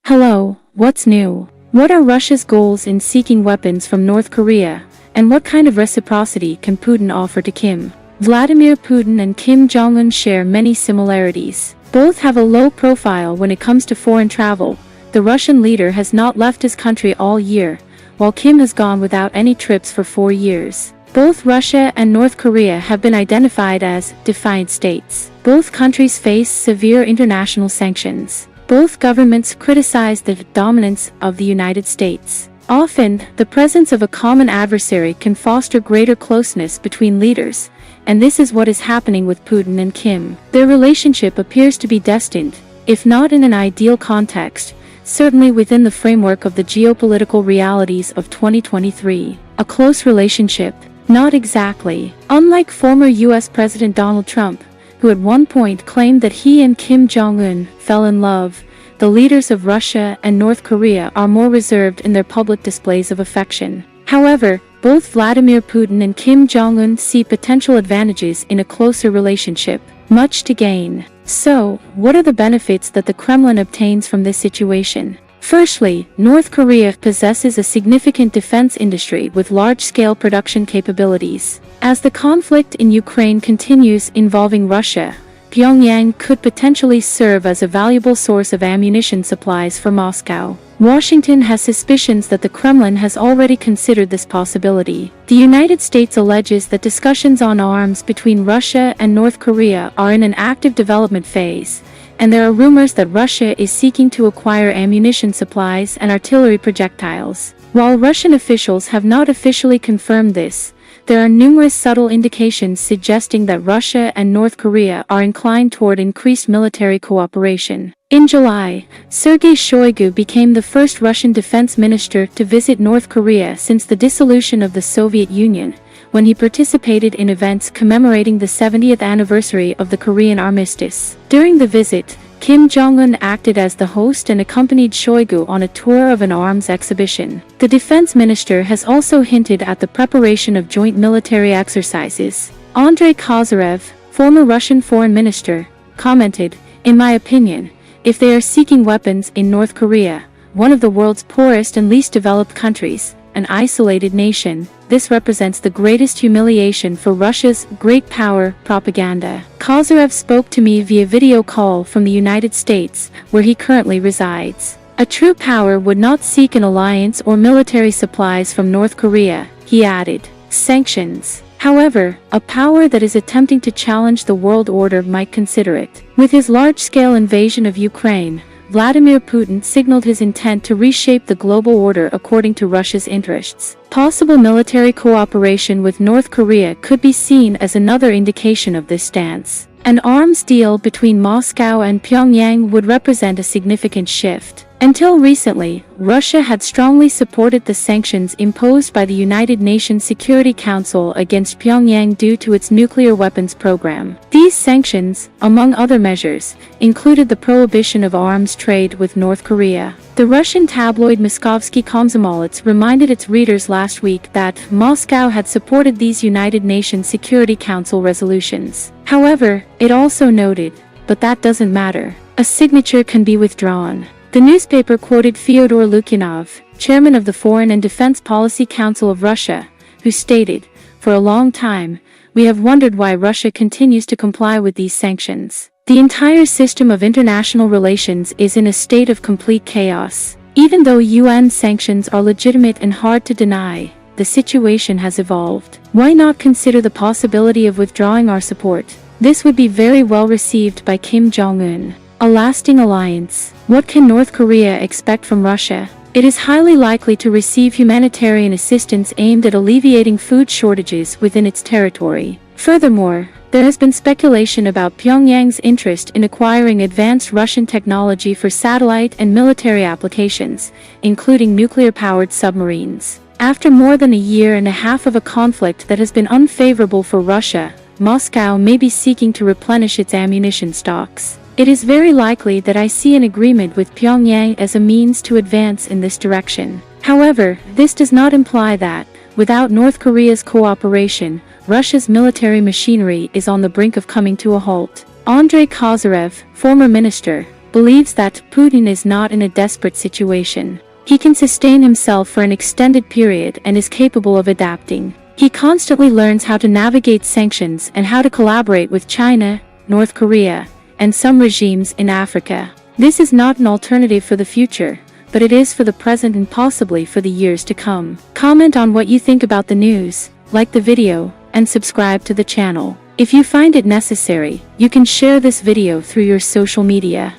Hello, what's new? What are Russia's goals in seeking weapons from North Korea, and what kind of reciprocity can Putin offer to Kim? Vladimir Putin and Kim Jong-un share many similarities. Both have a low profile when it comes to foreign travel. The Russian leader has not left his country all year, while Kim has gone without any trips for 4 years. Both Russia and North Korea have been identified as defiant states. Both countries face severe international sanctions. Both governments criticize the dominance of the United States. Often, the presence of a common adversary can foster greater closeness between leaders, and this is what is happening with Putin and Kim. Their relationship appears to be destined, if not in an ideal context, certainly within the framework of the geopolitical realities of 2023. A close relationship? Not exactly. Unlike former US President Donald Trump, who at one point claimed that he and Kim Jong-un fell in love, the leaders of Russia and North Korea are more reserved in their public displays of affection. However, both Vladimir Putin and Kim Jong-un see potential advantages in a closer relationship, much to gain. So, what are the benefits that the Kremlin obtains from this situation? Firstly, North Korea possesses a significant defense industry with large-scale production capabilities. As the conflict in Ukraine continues involving Russia, Pyongyang could potentially serve as a valuable source of ammunition supplies for Moscow. Washington has suspicions that the Kremlin has already considered this possibility. The United States alleges that discussions on arms between Russia and North Korea are in an active development phase, and there are rumors that Russia is seeking to acquire ammunition supplies and artillery projectiles. While Russian officials have not officially confirmed this, there are numerous subtle indications suggesting that Russia and North Korea are inclined toward increased military cooperation. In July, Sergei Shoigu became the first Russian defense minister to visit North Korea since the dissolution of the Soviet Union, when he participated in events commemorating the 70th anniversary of the Korean armistice. During the visit, Kim Jong-un acted as the host and accompanied Shoigu on a tour of an arms exhibition. The defense minister has also hinted at the preparation of joint military exercises. Andrei Kozyrev, former Russian foreign minister, commented, "In my opinion, if they are seeking weapons in North Korea, one of the world's poorest and least developed countries, an isolated nation, this represents the greatest humiliation for Russia's great power propaganda." Kozyrev spoke to me via video call from the United States, where he currently resides. "A true power would not seek an alliance or military supplies from North Korea," he added. Sanctions. However, a power that is attempting to challenge the world order might consider it. With his large-scale invasion of Ukraine, Vladimir Putin signaled his intent to reshape the global order according to Russia's interests. Possible military cooperation with North Korea could be seen as another indication of this stance. An arms deal between Moscow and Pyongyang would represent a significant shift. Until recently, Russia had strongly supported the sanctions imposed by the United Nations Security Council against Pyongyang due to its nuclear weapons program. These sanctions, among other measures, included the prohibition of arms trade with North Korea. The Russian tabloid Moskovsky Komsomolets reminded its readers last week that Moscow had supported these United Nations Security Council resolutions. However, it also noted, "But that doesn't matter. A signature can be withdrawn." The newspaper quoted Fyodor Lukyanov, chairman of the Foreign and Defense Policy Council of Russia, who stated, "For a long time, we have wondered why Russia continues to comply with these sanctions. The entire system of international relations is in a state of complete chaos. Even though UN sanctions are legitimate and hard to deny, the situation has evolved. Why not consider the possibility of withdrawing our support?" This would be very well received by Kim Jong-un. A lasting alliance. What can North Korea expect from Russia? It is highly likely to receive humanitarian assistance aimed at alleviating food shortages within its territory. Furthermore, there has been speculation about Pyongyang's interest in acquiring advanced Russian technology for satellite and military applications, including nuclear-powered submarines. After more than a year and a half of a conflict that has been unfavorable for Russia, Moscow may be seeking to replenish its ammunition stocks. It is very likely that I see an agreement with Pyongyang as a means to advance in this direction. However, this does not imply that, without North Korea's cooperation, Russia's military machinery is on the brink of coming to a halt. Andrei Kozyrev, former minister, believes that Putin is not in a desperate situation. He can sustain himself for an extended period and is capable of adapting. He constantly learns how to navigate sanctions and how to collaborate with China, North Korea, and some regimes in Africa. This is not an alternative for the future, but it is for the present and possibly for the years to come. Comment on what you think about the news, like the video, and subscribe to the channel. If you find it necessary, you can share this video through your social media.